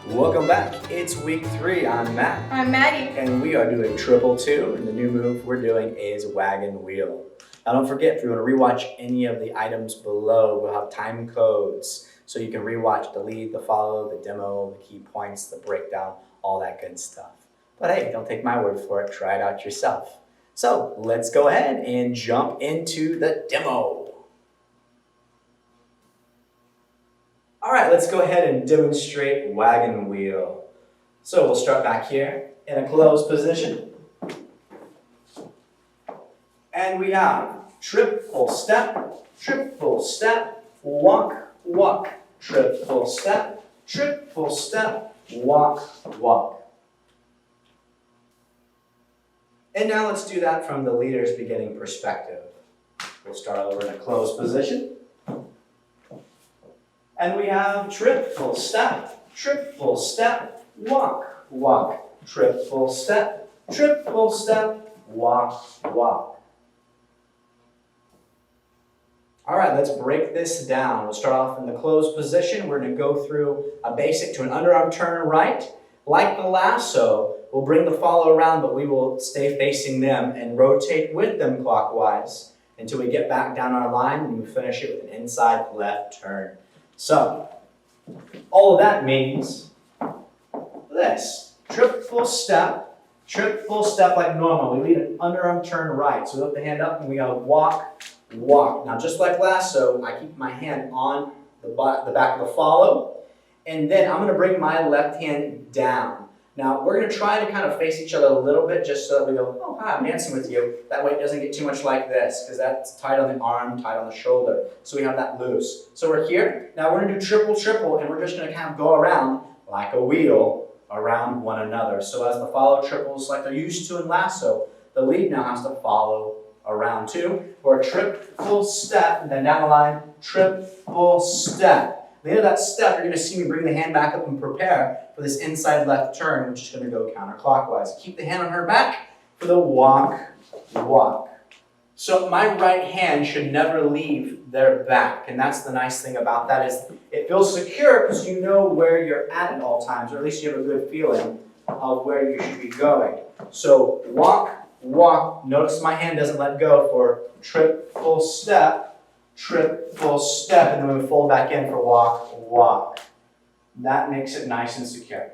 Welcome back. It's week 3. I'm Matt. I'm Maddie. And we are doing Triple-2, and the new move we're doing is Wagon Wheel. Now don't forget, if you want to rewatch any of the items below, we'll have time codes so you can rewatch the lead, the follow, the demo, the key points, the breakdown, all that good stuff. But hey, don't take my word for it, try it out yourself. So let's go ahead and jump into the demo. All right, let's go ahead and demonstrate Wagon Wheel. So we'll start back here in a closed position. And we have triple step, walk, walk, triple step, walk, walk. And now let's do that from the leader's beginning perspective. We'll start over in a closed position. And we have triple step, walk, walk, triple step, walk, walk. All right, let's break this down. We'll start off in the closed position. We're going to go through a basic to an underarm turn right. Like the lasso, we'll bring the follow around, but we will stay facing them and rotate with them clockwise until we get back down our line, and we finish it with an inside left turn. So, all of that means this. Triple step like normal. We lead an underarm turn right. So we lift the hand up and we go walk, walk. Now just like lasso, I keep my hand on the back of the follow, and then I'm going to bring my left hand down. Now we're going to try to kind of face each other a little bit just so that we go, oh hi, I'm dancing with you. That way it doesn't get too much like this because that's tight on the arm, tight on the shoulder. So we have that loose. So we're here. Now we're going to do triple, and we're just going to kind of go around like a wheel around one another. So as the follow triples like they're used to in lasso, the lead now has to follow around too. Or a triple step, and then down the line, triple step. At the end of that step, you're going to see me bring the hand back up and prepare for this inside left turn, which is going to go counterclockwise. Keep the hand on her back for the walk, walk. So my right hand should never leave their back, and that's the nice thing about that is it feels secure because you know where you're at all times, or at least you have a good feeling of where you should be going. So walk, walk. Notice my hand doesn't let go for triple step, and then we fold back in for walk, walk. That makes it nice and secure.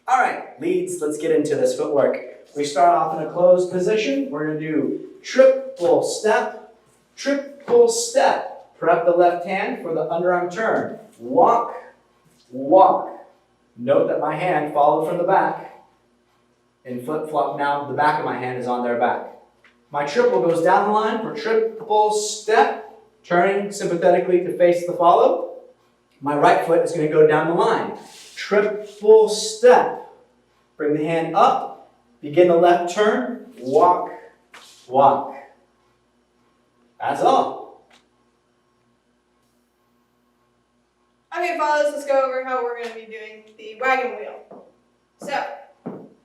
All right, leads, let's get into this footwork. We start off in a closed position. We're going to do triple step. Prep the left hand for the underarm turn. Walk, walk. Note that my hand followed from the back. And flip-flop now, the back of my hand is on their back. My triple goes down the line for triple step, turning sympathetically to face the follow. My right foot is going to go down the line. Triple step. Bring the hand up, begin the left turn, walk, walk. That's all. Okay, follows, let's go over how we're going to be doing the wagon wheel. So,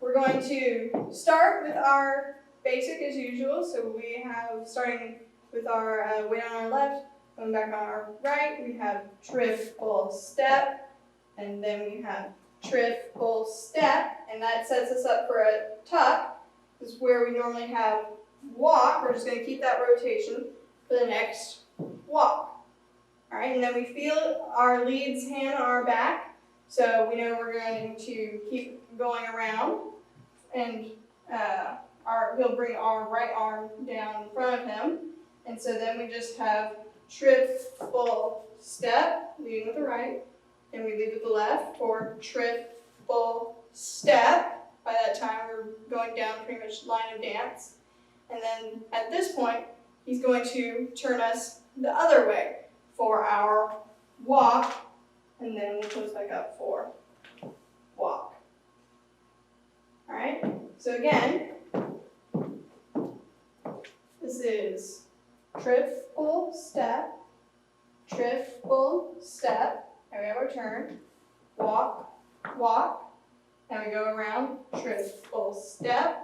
we're going to start with our basic as usual. So we have, starting with our weight on our left, going back on our right, we have triple step, and then we have triple step, and that sets us up for a tuck. This is where we normally have walk. We're just going to keep that rotation for the next walk. All right, and then we feel our lead's hand on our back, so we know we're going to keep going around, and he'll bring our right arm down in front of him, and so then we just have triple step, leading with the right, and we lead with the left for triple step. By that time, we're going down pretty much line of dance. And then at this point, he's going to turn us the other way for our walk, and then we'll close back up for walk. All right, so again, this is triple step, and we have our turn, walk, walk, and we go around, triple step.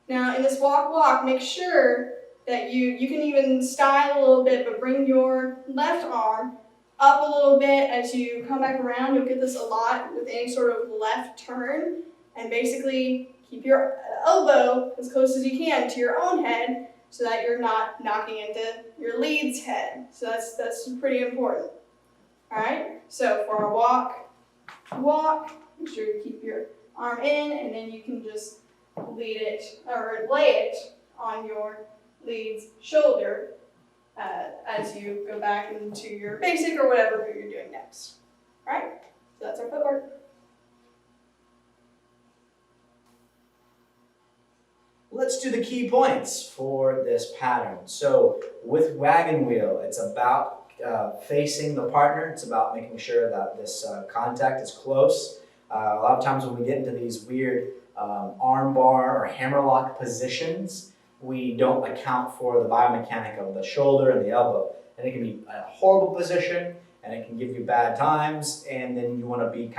Now in this walk, walk, make sure that you can even style a little bit, but bring your left arm up a little bit as you come back around. You'll get this a lot with any sort of left turn, and basically keep your elbow as close as you can to your own head so that you're not knocking into your lead's head. So that's pretty important. All right, so for a walk, make sure you keep your arm in, and then you can just lead it or lay it on your lead's shoulder as you go back into your basic or whatever move you're doing next. All right, so that's our footwork. Let's do the key points for this pattern. So with wagon wheel, it's about facing the partner. It's about making sure that this contact is close. A lot of times when we get into these weird arm bar or hammerlock positions, we don't account for the biomechanic of the shoulder and the elbow. And it can be a horrible position, and it can give you bad times, and then you want to be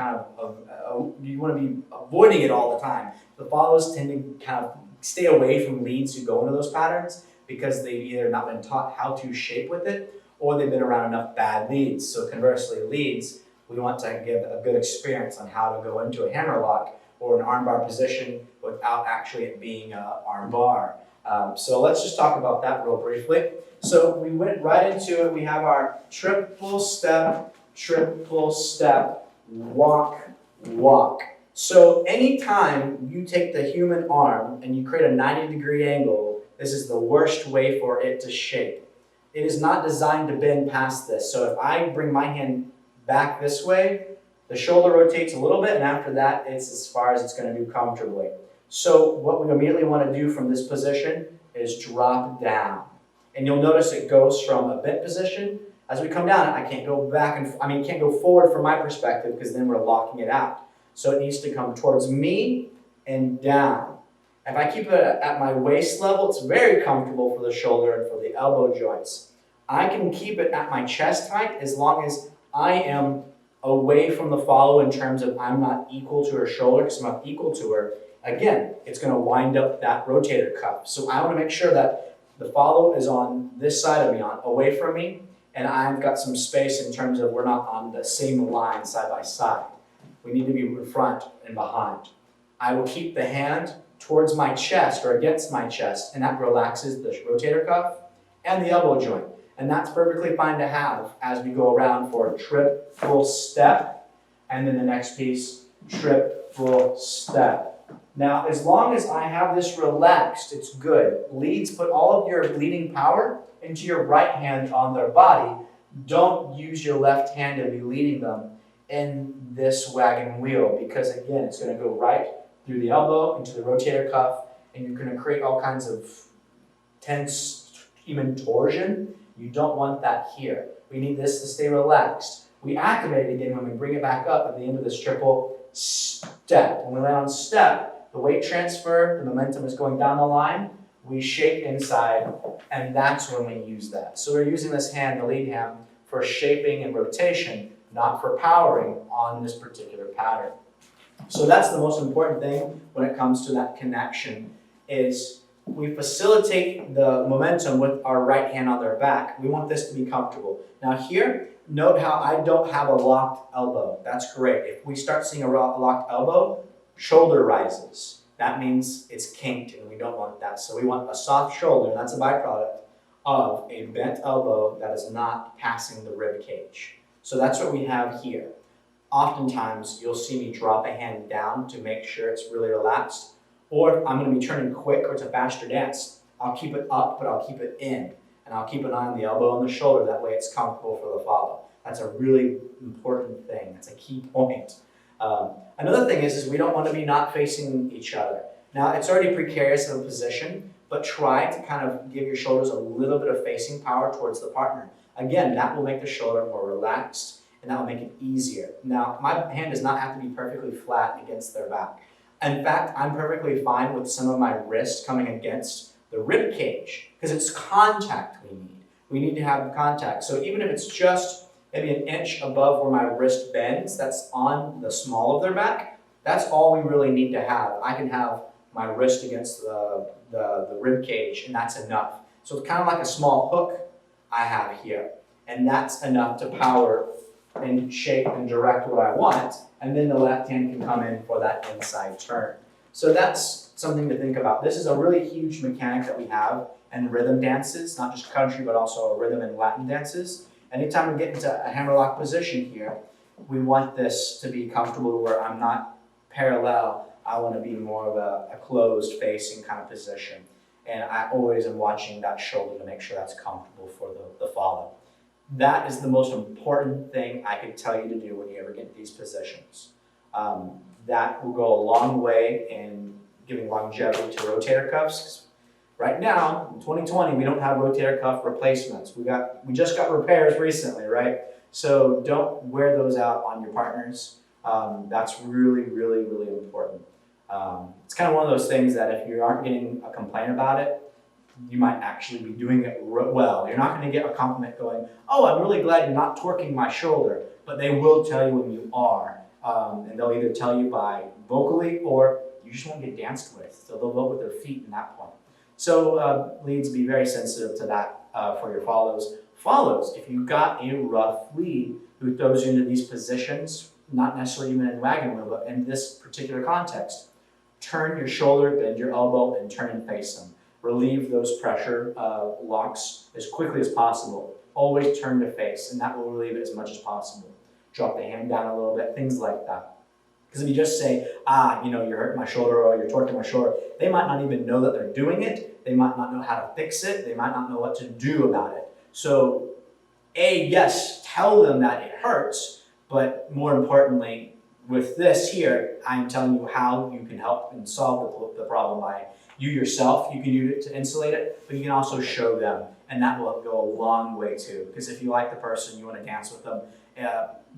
you want to be avoiding it all the time. The follows tend to kind of stay away from leads who go into those patterns because they've either not been taught how to shape with it, or they've been around enough bad leads. So conversely, leads, we want to give a good experience on how to go into a hammerlock or an armbar position without actually it being an armbar. So let's just talk about that real briefly. So we went right into it. We have our triple step, walk, walk. So anytime you take the human arm and you create a 90-degree angle, this is the worst way for it to shape. It is not designed to bend past this. So if I bring my hand back this way, the shoulder rotates a little bit, and after that, it's as far as it's going to do comfortably. So what we immediately want to do from this position is drop down. And you'll notice it goes from a bent position. As we come down, I can't go back can't go forward from my perspective because then we're locking it out. So it needs to come towards me and down. If I keep it at my waist level, it's very comfortable for the shoulder and for the elbow joints. I can keep it at my chest height as long as I am away from the follow in terms of I'm not equal to her shoulder, because I'm not equal to her. Again, it's going to wind up that rotator cuff. So I want to make sure that the follow is on this side of me, away from me, and I've got some space in terms of we're not on the same line side by side. We need to be in front and behind. I will keep the hand towards my chest or against my chest, and that relaxes the rotator cuff and the elbow joint. And that's perfectly fine to have as we go around for a triple step, and then the next piece, triple step. Now, as long as I have this relaxed, it's good. Leads, put all of your leading power into your right hand on their body. Don't use your left hand to be leading them in this wagon wheel, because again, it's going to go right through the elbow into the rotator cuff, and you're going to create all kinds of tense, even torsion. You don't want that here. We need this to stay relaxed. We activate it again when we bring it back up at the end of this triple step. When we land on step, the weight transfer, the momentum is going down the line. We shape inside, and that's when we use that. So we're using this hand, the lead hand, for shaping and rotation, not for powering on this particular pattern. So that's the most important thing when it comes to that connection, is we facilitate the momentum with our right hand on their back. We want this to be comfortable. Now here, note how I don't have a locked elbow. That's great. If we start seeing a locked elbow, shoulder rises. That means it's kinked, and we don't want that. So we want a soft shoulder, and that's a byproduct of a bent elbow that is not passing the rib cage. So that's what we have here. Oftentimes, you'll see me drop a hand down to make sure it's really relaxed. Or if I'm going to be turning quick or it's a faster dance, I'll keep it up, but I'll keep it in. And I'll keep an eye on the elbow and the shoulder. That way it's comfortable for the follow. That's a really important thing. That's a key point. Another thing is we don't want to be not facing each other. Now, it's already precarious of a position, but try to kind of give your shoulders a little bit of facing power towards the partner. Again, that will make the shoulder more relaxed, and that will make it easier. Now, my hand does not have to be perfectly flat against their back. In fact, I'm perfectly fine with some of my wrist coming against the rib cage, because it's contact we need. We need to have contact. So even if it's just maybe an inch above where my wrist bends, that's on the small of their back, that's all we really need to have. I can have my wrist against the rib cage, and that's enough. So it's kind of like a small hook I have here. And that's enough to power and shape and direct what I want. And then the left hand can come in for that inside turn. So that's something to think about. This is a really huge mechanic that we have in rhythm dances, not just country, but also rhythm and Latin dances. Anytime we get into a hammerlock position here, we want this to be comfortable where I'm not parallel. I want to be more of a closed facing kind of position. And I always am watching that shoulder to make sure that's comfortable for the follow. That is the most important thing I could tell you to do when you ever get these positions. That will go a long way in giving longevity to rotator cuffs. Right now, in 2020, we don't have rotator cuff replacements. We just got repairs recently, right? So don't wear those out on your partners. That's really, really, really important. It's kind of one of those things that if you aren't getting a complaint about it, you might actually be doing it well. You're not going to get a compliment going, oh, I'm really glad you're not torquing my shoulder, but they will tell you when you are. And they'll either tell you by vocally or you just won't get danced with. So they'll vote with their feet in that point. So leads, be very sensitive to that for your follows. Follows, if you've got a rough lead who throws you into these positions, not necessarily even in wagon wheel, but in this particular context, turn your shoulder, bend your elbow, and turn and face them. Relieve those pressure locks as quickly as possible. Always turn to face, and that will relieve it as much as possible. Drop the hand down a little bit, things like that. Because if you just say, you're hurting my shoulder or you're torquing my shoulder, they might not even know that they're doing it. They might not know how to fix it. They might not know what to do about it. So, yes, tell them that it hurts, but more importantly, with this here, I'm telling you how you can help and solve the problem by you yourself. You can use it to insulate it, but you can also show them, and that will go a long way too. Because if you like the person, you want to dance with them,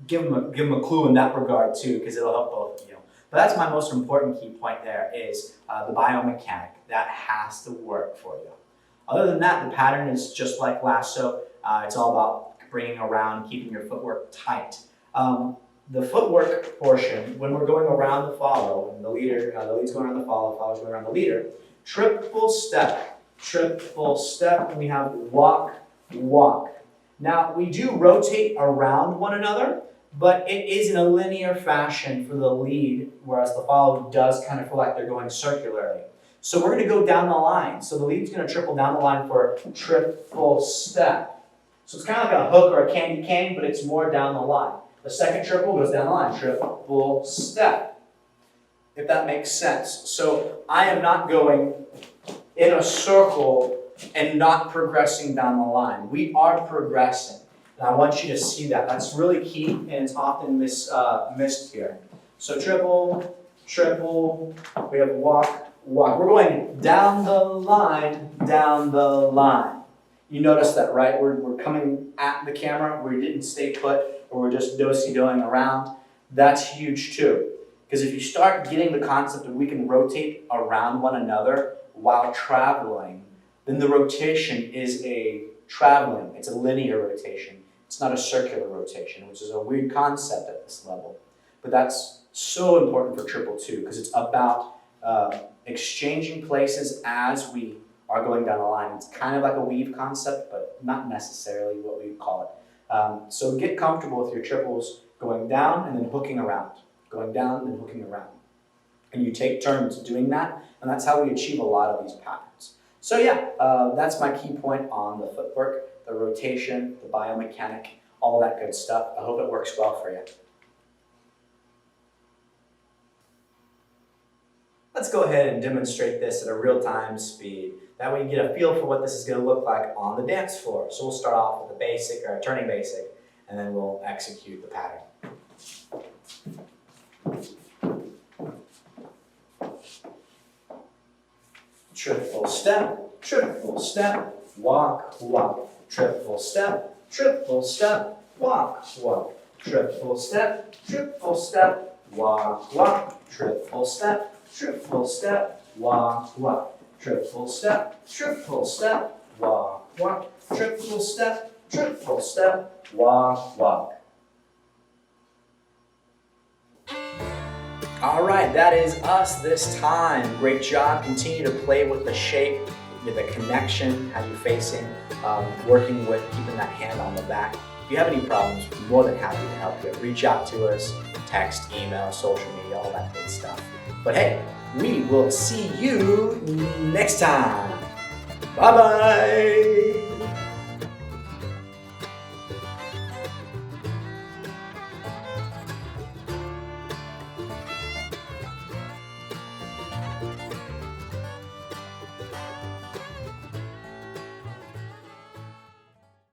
give them a clue in that regard too, because it'll help both of you. But that's my most important key point there is the biomechanic. That has to work for you. Other than that, the pattern is just like lasso. It's all about bringing around, keeping your footwork tight. The footwork portion, when we're going around the follow, and the lead's going around the follow's going around the leader, triple step, and we have walk, walk. Now, we do rotate around one another, but it is in a linear fashion for the lead, whereas the follow does kind of feel like they're going circularly. So we're going to go down the line. So the lead's going to triple down the line for triple step. So it's kind of like a hook or a candy cane, but it's more down the line. The second triple goes down the line, triple step, if that makes sense. So I am not going in a circle and not progressing down the line. We are progressing. And I want you to see that. That's really key, and it's often missed here. So triple, triple, we have walk, walk. We're going down the line, down the line. You notice that, right? We're coming at the camera. We didn't stay put, or we're just do-si-doing around. That's huge too. Because if you start getting the concept of we can rotate around one another while traveling, then the rotation is it's a linear rotation. It's not a circular rotation, which is a weird concept at this level. But that's so important for triple-2 because it's about exchanging places as we are going down the line. It's kind of like a weave concept, but not necessarily what we call it. So get comfortable with your triples going down and then hooking around. Going down and then hooking around. And you take turns doing that, and that's how we achieve a lot of these patterns. So yeah, that's my key point on the footwork, the rotation, the biomechanic, all that good stuff. I hope it works well for you. Let's go ahead and demonstrate this at a real-time speed. That way you get a feel for what this is going to look like on the dance floor. So we'll start off with a basic or a turning basic, and then we'll execute the pattern. Triple step, walk, walk. Triple step, walk, walk. Triple step, walk, walk. Triple step, walk, walk. Triple step, walk, walk. Triple step, walk, walk. All right, that is us this time. Great job. Continue to play with the shape, the connection, how you're facing, working with keeping that hand on the back. If you have any problems, we're more than happy to help you. Reach out to us, text, email, social media, all that good stuff. But hey, we will see you next time. Bye-bye.